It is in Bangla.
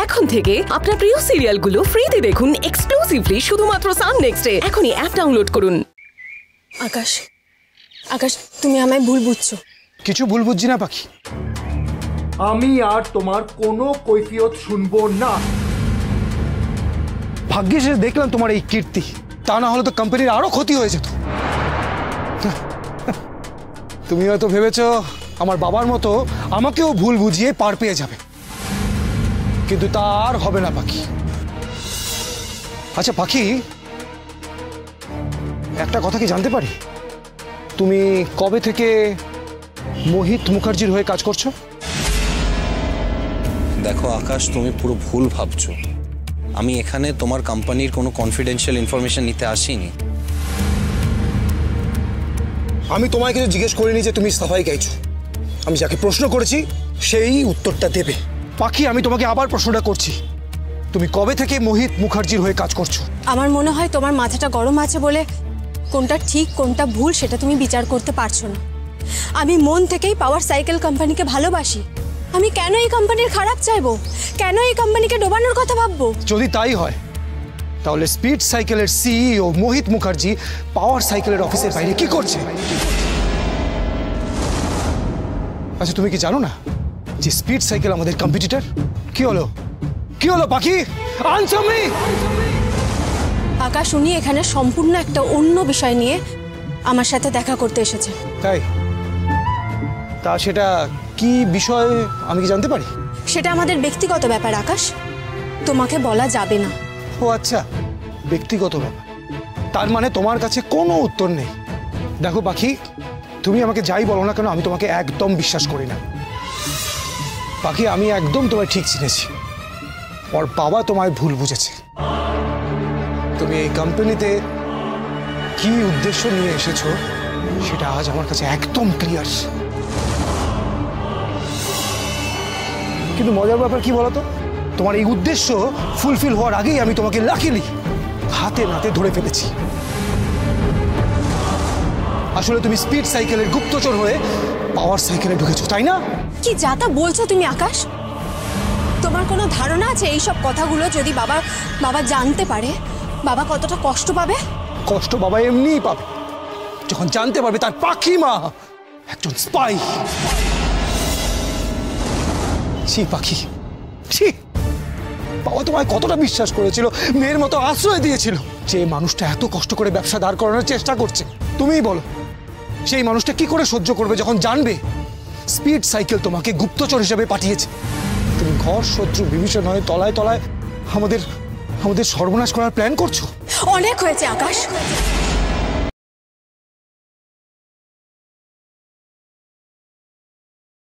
এখন থেকে আপনার প্রিয় সিরিয়ালগুলো ফ্রিতে দেখুন এক্সক্লুসিভলি শুধুমাত্র সান নেক্সটে। এখনই অ্যাপ ডাউনলোড করুন। আকাশ, আকাশ তুমি আমায় ভুল বুঝছো। কিছু ভুল বুঝছি না পাখি। আমি আর তোমার কোনো কৈফিয়ত শুনবো না। ভাগ্যিস দেখলাম তোমার এই কীর্তি, তা না হলে তো কোম্পানির আরো ক্ষতি হয়ে যেত। তুমি হয়তো ভেবেছো আমার বাবার মতো আমাকেও ভুল বুঝিয়ে পার পেয়ে যাবে, কিন্তু তা আর হবে না পাখি। আচ্ছা পাখি, একটা কথা কি জানতে পারি, তুমি কবে থেকে মোহিত মুখার্জির হয়ে কাজ করছো? দেখো আকাশ, তুমি পুরো ভুল ভাবছো। আমি এখানে তোমার কোম্পানির কোনো কনফিডেন্সিয়াল ইনফরমেশন নিতে আসিনি। আমি তোমায় কিছু জিজ্ঞেস করিনি যে তুমি সাফাই গাইছো। আমি যাকে প্রশ্ন করেছি সেই উত্তরটা দেবে। পাখি, আমি তোমাকে আবার প্রশ্নটা করছি, তুমি কবে থেকে মোহিত মুখার্জির হয়ে কাজ করছো? আমার মনে হয় তোমার মাথাটা গরম আছে বলে কোনটা ঠিক কোনটা ভুল সেটা তুমি বিচার করতে পারছো না। আমি মন থেকেই পাওয়ার সাইকেল কোম্পানিকে ভালোবাসি। আমি কেন এই কোম্পানির খারাপ চাইবো? কেন এই কোম্পানিকে ডোবানোর কথা ভাববো? যদি তাই হয় তাহলে স্পিড সাইকেলের সিইও মোহিত মুখার্জি পাওয়ার সাইকেলের অফিসের বাইরে কি করছে? আচ্ছা তুমি কি জানো না যে স্পিড সাইকেল আমাদের কম্পিটিটর? কি হলো, কি হলো পাখি? Answer me. আকাশ, উনি এখানে সম্পূর্ণ একটা অন্য বিষয় নিয়ে আমার সাথে দেখা করতে এসেছে। তাই? তা সেটা কি বিষয় আমি কি জানতে পারি? সেটা আমাদের ব্যক্তিগত ব্যাপার আকাশ, তোমাকে বলা যাবে না। ও আচ্ছা, ব্যক্তিগত ব্যাপার। তার মানে তোমার কাছে কোনো উত্তর নেই। দেখো পাখি, তুমি আমাকে যাই বলো না কেন আমি তোমাকে একদম বিশ্বাস করি না। পাখি, আমি একদম তোমায় ঠিক চিনেছি। ওর বাবা তোমায় ভুল বুঝেছে। তুমি এই কোম্পানিতে কি উদ্দেশ্য নিয়ে এসেছো সেটা আজ আমার কাছে একদম ক্লিয়ার। কিন্তু মজার ব্যাপার কি বলতো, তোমার এই উদ্দেশ্য ফুলফিল হওয়ার আগেই আমি তোমাকে লাকিলি হাতে নাতে ধরে ফেলেছি। আসলে তুমি স্পিড সাইকেলের গুপ্তচর হয়ে পাওয়ার সাইকেলে ঢুকেছো, তাই না? কি যা তা বলছো তুমি আকাশ? তোমার কোনো ধারণা আছে এইসব কথাগুলো যদি বাবা জানতে পারে বাবা কতটা কষ্ট পাবে? কষ্ট বাবা এমনিই পাবে যখন জানতে পারবে তার পাখি মা একজন স্পাই। ছি পাখি, ছি। বাবা তোমায় কতটা বিশ্বাস করেছিল, মেয়ের মতো আশ্রয় দিয়েছিল। যে মানুষটা এত কষ্ট করে ব্যবসা দাঁড় করানোর চেষ্টা করছে, তুমিই বলো সেই মানুষটা কি করে সহ্য করবে যখন জানবে স্পিড সাইকেল তোমাকে গুপ্তচর হিসেবে পাঠিয়েছে? তুমি ঘর শত্রু বিভীষণ হয়ে তলায় তলায় আমাদের সর্বনাশ করার প্ল্যান করছো। অনেক হয়েছে আকাশ,